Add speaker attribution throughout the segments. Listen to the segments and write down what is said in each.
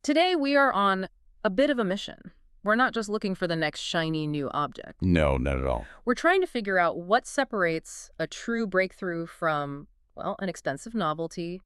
Speaker 1: Today, we are on a bit of a mission. We're not just looking for the next shiny new object.
Speaker 2: No, not at all.
Speaker 1: We're trying to figure out what separates a true breakthrough from, well, an expensive novelty.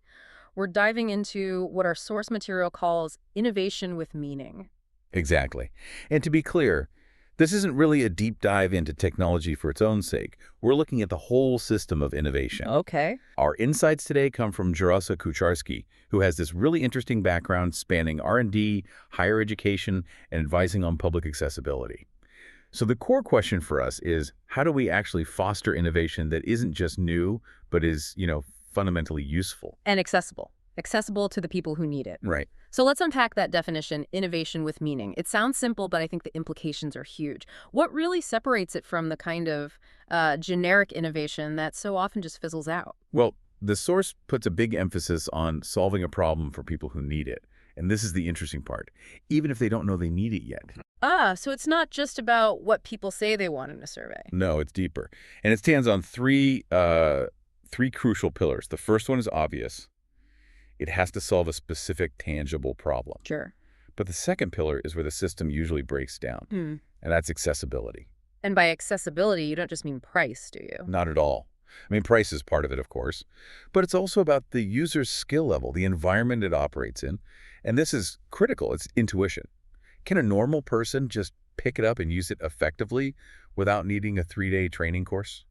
Speaker 1: We're diving into what our source material calls innovation with meaning.
Speaker 2: Exactly. And to be clear, this isn't really a deep dive into technology for its own sake. We're looking at the whole system of innovation.
Speaker 1: Okay.
Speaker 2: Our insights today come from Jarosław Kucharski, who has this really interesting background spanning R&D, higher education, and advising on public accessibility. So the core question for us is, how do we actually foster innovation that isn't just new, but is, fundamentally useful?
Speaker 1: And accessible. Accessible to the people who need it.
Speaker 2: Right.
Speaker 1: So let's unpack that definition, innovation with meaning. It sounds simple, but I think the implications are huge. What really separates it from the kind of generic innovation that so often just fizzles out?
Speaker 2: Well, the source puts a big emphasis on solving a problem for people who need it. And this is the interesting part, even if they don't know they need it yet.
Speaker 1: So it's not just about what people say they want in a survey.
Speaker 2: No, it's deeper. And it stands on three crucial pillars. The first one is obvious. It has to solve a specific, tangible problem.
Speaker 1: Sure.
Speaker 2: But the second pillar is where the system usually breaks down, and that's accessibility.
Speaker 1: And by accessibility, you don't just mean price, do you?
Speaker 2: Not at all. I mean, price is part of it, of course, but it's also about the user's skill level, the environment it operates in, and this is critical. It's intuition. Can a normal person just pick it up and use it effectively without needing a 3-day training course?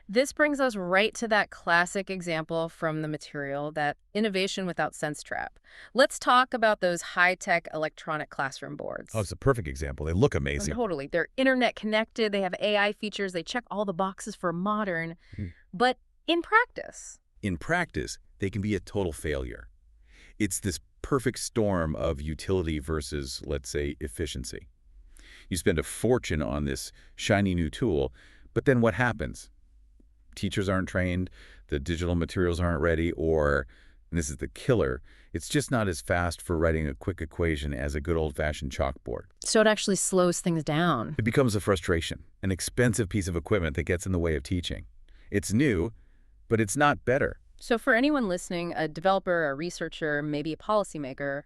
Speaker 1: This brings us right to that classic example from the material, that innovation without sense trap. Let's talk about those high-tech electronic classroom boards.
Speaker 2: Oh, it's a perfect example. They look amazing.
Speaker 1: Totally. They're internet connected. They have AI features. They check all the boxes for modern. But in practice,
Speaker 2: they can be a total failure. It's this perfect storm of utility versus, let's say, efficiency. You spend a fortune on this shiny new tool, but then what happens? Teachers aren't trained, the digital materials aren't ready, or, and this is the killer, it's just not as fast for writing a quick equation as a good old-fashioned chalkboard.
Speaker 1: so it actually slows things down.
Speaker 2: It becomes a frustration, an expensive piece of equipment that gets in the way of teaching. It's new, but it's not better.
Speaker 1: So for anyone listening, a developer, a researcher, maybe a policymaker,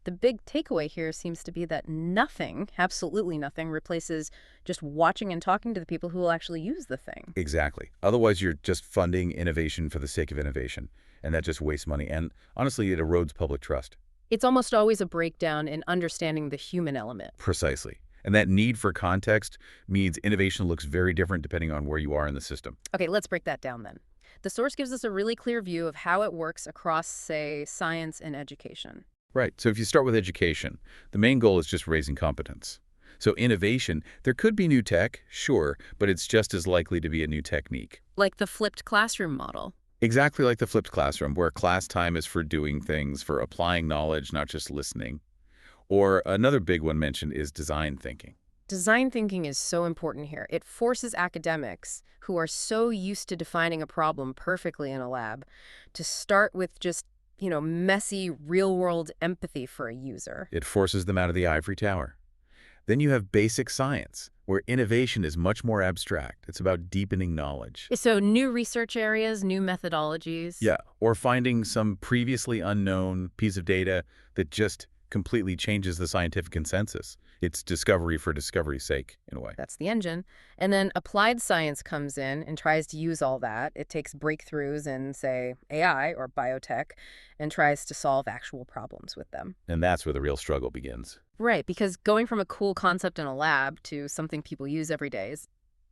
Speaker 1: the big takeaway here seems to be that nothing, absolutely nothing, replaces just watching and talking to the people who will actually use the thing.
Speaker 2: Exactly. Otherwise, you're just funding innovation for the sake of innovation, and that just wastes money. And honestly, it erodes public trust.
Speaker 1: It's almost always a breakdown in understanding the human element.
Speaker 2: Precisely. And that need for context means innovation looks very different depending on where you are in the system.
Speaker 1: Okay, let's break that down then. The source gives us a really clear view of how it works across, say, science and education.
Speaker 2: Right. So if you start with education, the main goal is just raising competence. So innovation, there could be new tech, sure, but it's just as likely to be a new technique.
Speaker 1: Like the flipped classroom model.
Speaker 2: Exactly like the flipped classroom, where class time is for doing things, for applying knowledge, not just listening. Or another big one mentioned is design thinking.
Speaker 1: Design thinking is so important here. It forces academics, who are so used to defining a problem perfectly in a lab, to start with just messy, real-world empathy for a user.
Speaker 2: It forces them out of the ivory tower. Then you have basic science, where innovation is much more abstract. It's about deepening knowledge.
Speaker 1: So new research areas, new methodologies.
Speaker 2: Yeah, or finding some previously unknown piece of data that just completely changes the scientific consensus. It's discovery for discovery's sake, in a way.
Speaker 1: That's the engine. And then applied science comes in and tries to use all that. It takes breakthroughs in, say, AI or biotech and tries to solve actual problems with them.
Speaker 2: And that's where the real struggle begins.
Speaker 1: Right, because going from a cool concept in a lab to something people use every day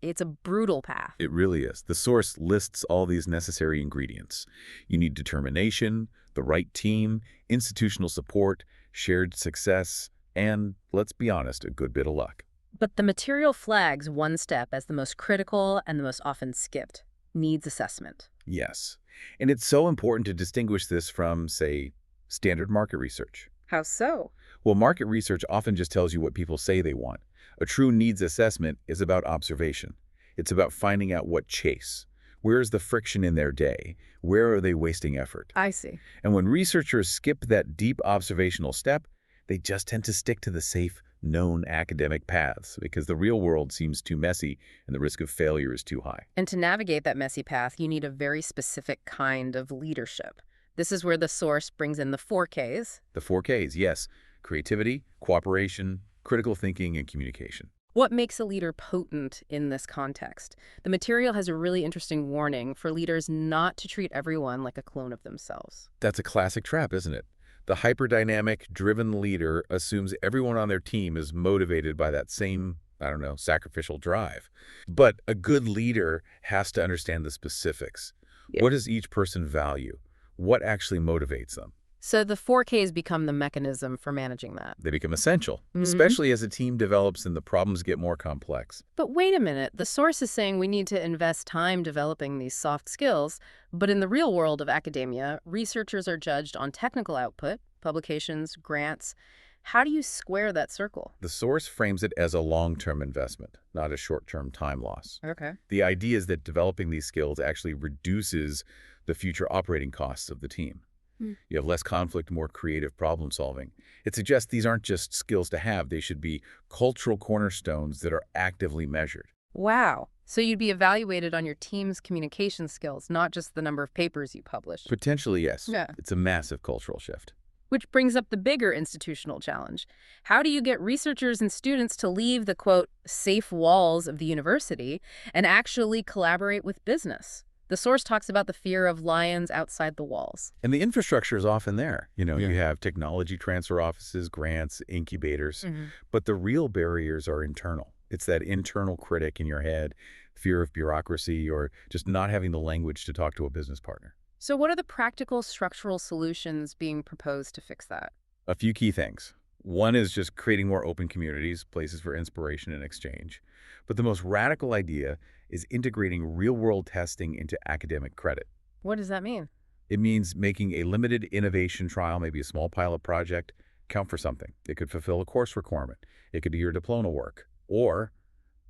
Speaker 1: it's a brutal path.
Speaker 2: It really is. The source lists all these necessary ingredients. You need determination, the right team, institutional support, shared success, and, let's be honest, a good bit of luck.
Speaker 1: But the material flags one step as the most critical and the most often skipped: needs assessment.
Speaker 2: Yes. And it's so important to distinguish this from, say, standard market research.
Speaker 1: How so?
Speaker 2: Well, market research often just tells you what people say they want. A true needs assessment is about observation. It's about finding out what chase. Where is the friction in their day? Where are they wasting effort?
Speaker 1: I see.
Speaker 2: And when researchers skip that deep observational step, they just tend to stick to the safe, known academic paths because the real world seems too messy and the risk of failure is too high.
Speaker 1: And to navigate that messy path, you need a very specific kind of leadership. This is where the source brings in the 4Ks.
Speaker 2: The 4Ks, yes. Creativity, cooperation, critical thinking, and communication.
Speaker 1: What makes a leader potent in this context? The material has a really interesting warning for leaders not to treat everyone like a clone of themselves.
Speaker 2: That's a classic trap, isn't it? The hyperdynamic, driven leader assumes everyone on their team is motivated by that same, I don't know, sacrificial drive. But a good leader has to understand the specifics.
Speaker 1: Yeah.
Speaker 2: What does each person value? What actually motivates them?
Speaker 1: So the 4Ks become the mechanism for managing that.
Speaker 2: They become essential,
Speaker 1: Mhm.
Speaker 2: especially as a team develops and the problems get more complex.
Speaker 1: But wait a minute, the source is saying we need to invest time developing these soft skills, but in the real world of academia, researchers are judged on technical output, publications, grants. How do you square that circle?
Speaker 2: The source frames it as a long-term investment, not a short-term time loss.
Speaker 1: Okay.
Speaker 2: The idea is that developing these skills actually reduces the future operating costs of the team. You have less conflict, more creative problem solving. It suggests these aren't just skills to have, they should be cultural cornerstones that are actively measured.
Speaker 1: Wow. So you'd be evaluated on your team's communication skills, not just the number of papers you publish.
Speaker 2: Potentially, yes.
Speaker 1: Yeah.
Speaker 2: It's a massive cultural shift.
Speaker 1: Which brings up the bigger institutional challenge. How do you get researchers and students to leave the, quote, safe walls of the university and actually collaborate with business? The source talks about the fear of lions outside the walls.
Speaker 2: And the infrastructure is often there.
Speaker 1: Yeah.
Speaker 2: You have technology transfer offices, grants, incubators, but the real barriers are internal. It's that internal critic in your head, fear of bureaucracy, or just not having the language to talk to a business partner.
Speaker 1: So what are the practical structural solutions being proposed to fix that?
Speaker 2: A few key things. One is just creating more open communities, places for inspiration and exchange. But the most radical idea is integrating real-world testing into academic credit.
Speaker 1: What does that mean?
Speaker 2: It means making a limited innovation trial, maybe a small pilot project, count for something. It could fulfill a course requirement. It could be your diploma work. Or,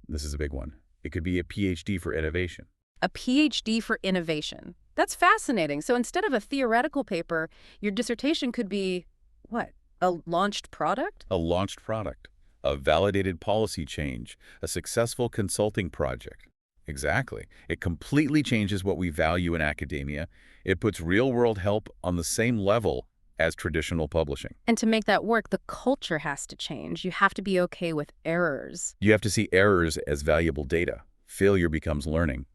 Speaker 2: this is a big one, it could be a PhD for innovation.
Speaker 1: A PhD for innovation. That's fascinating. So instead of a theoretical paper, your dissertation could be, what, a launched product?
Speaker 2: A launched product, a validated policy change, a successful consulting project. Exactly. It completely changes what we value in academia. It puts real-world help on the same level as traditional publishing.
Speaker 1: And to make that work, the culture has to change. You have to be okay with errors.
Speaker 2: You have to see errors as valuable data. Failure becomes learning.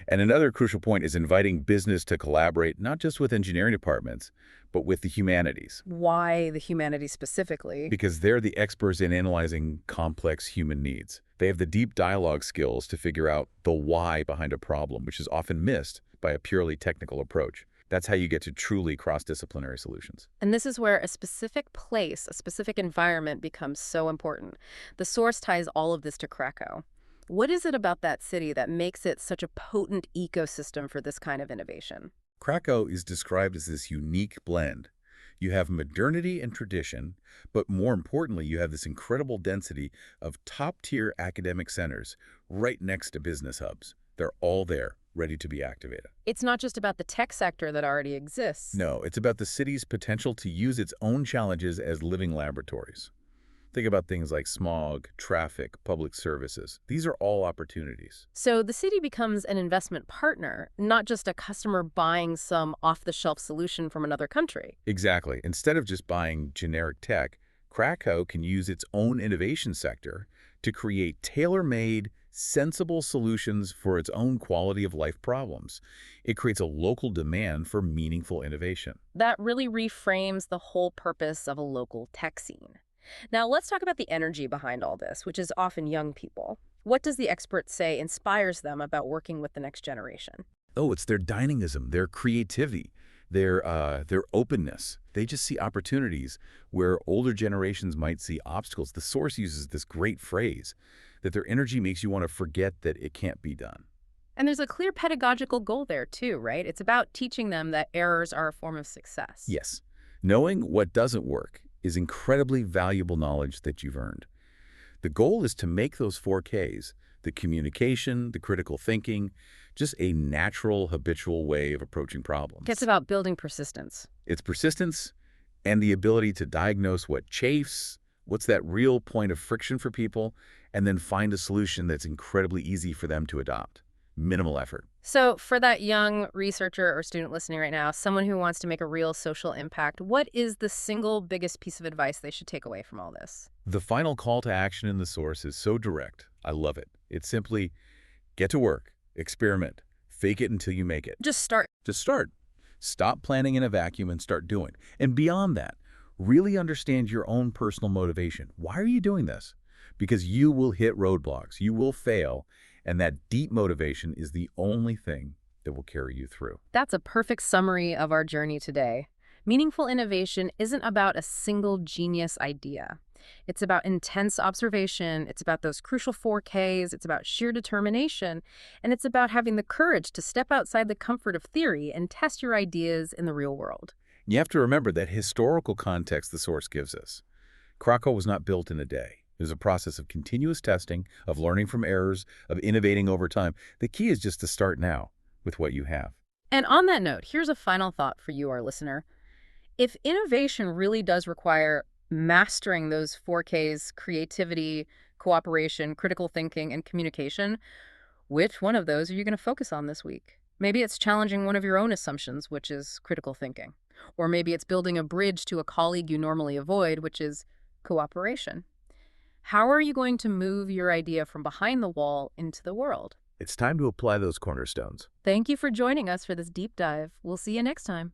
Speaker 2: And another crucial point is inviting business to collaborate not just with engineering departments, but with the humanities.
Speaker 1: Why the humanities specifically?
Speaker 2: Because they're the experts in analyzing complex human needs. They have the deep dialogue skills to figure out the why behind a problem, which is often missed by a purely technical approach. That's how you get to truly cross-disciplinary solutions.
Speaker 1: And this is where a specific place, a specific environment becomes so important. The source ties all of this to Krakow. What is it about that city that makes it such a potent ecosystem for this kind of innovation?
Speaker 2: Krakow is described as this unique blend. You have modernity and tradition, but more importantly, you have this incredible density of top-tier academic centers right next to business hubs. They're all there, ready to be activated.
Speaker 1: It's not just about the tech sector that already exists.
Speaker 2: No, it's about the city's potential to use its own challenges as living laboratories. Think about things like smog, traffic, public services. These are all opportunities.
Speaker 1: So the city becomes an investment partner, not just a customer buying some off-the-shelf solution from another country.
Speaker 2: Exactly. Instead of just buying generic tech, Krakow can use its own innovation sector to create tailor-made, sensible solutions for its own quality of life problems. It creates a local demand for meaningful innovation.
Speaker 1: That really reframes the whole purpose of a local tech scene. Now, let's talk about the energy behind all this, which is often young people. What does the expert say inspires them about working with the next generation?
Speaker 2: Oh, it's their dynamism, their creativity, their openness. They just see opportunities where older generations might see obstacles. The source uses this great phrase that their energy makes you want to forget that it can't be done.
Speaker 1: And there's a clear pedagogical goal there, too, right? It's about teaching them that errors are a form of success.
Speaker 2: Yes. Knowing what doesn't work is incredibly valuable knowledge that you've earned. The goal is to make those 4Ks, the communication, the critical thinking, just a natural, habitual way of approaching problems.
Speaker 1: It's about building persistence.
Speaker 2: It's persistence and the ability to diagnose what chafes, what's that real point of friction for people, and then find a solution that's incredibly easy for them to adopt. minimal effort.
Speaker 1: So for that young researcher or student listening right now, someone who wants to make a real social impact, what is the single biggest piece of advice they should take away from all this?
Speaker 2: The final call to action in the source is so direct. I love it. It's simply get to work, experiment, fake it until you make it.
Speaker 1: Just start.
Speaker 2: Just start. Stop planning in a vacuum and start doing. And beyond that, really understand your own personal motivation. Why are you doing this? Because you will hit roadblocks, you will fail, and that deep motivation is the only thing that will carry you through.
Speaker 1: That's a perfect summary of our journey today. Meaningful innovation isn't about a single genius idea. It's about intense observation, it's about those crucial 4Ks, it's about sheer determination, and it's about having the courage to step outside the comfort of theory and test your ideas in the real world.
Speaker 2: You have to remember that historical context the source gives us. Krakow was not built in a day. It was a process of continuous testing, of learning from errors, of innovating over time. The key is just to start now with what you have.
Speaker 1: And on that note, here's a final thought for you, our listener. If innovation really does require mastering those 4Ks, creativity, cooperation, critical thinking, and communication, which one of those are you going to focus on this week? Maybe it's challenging one of your own assumptions, which is critical thinking. Or maybe it's building a bridge to a colleague you normally avoid, which is cooperation. How are you going to move your idea from behind the wall into the world?
Speaker 2: It's time to apply those cornerstones.
Speaker 1: Thank you for joining us for this deep dive. We'll see you next time.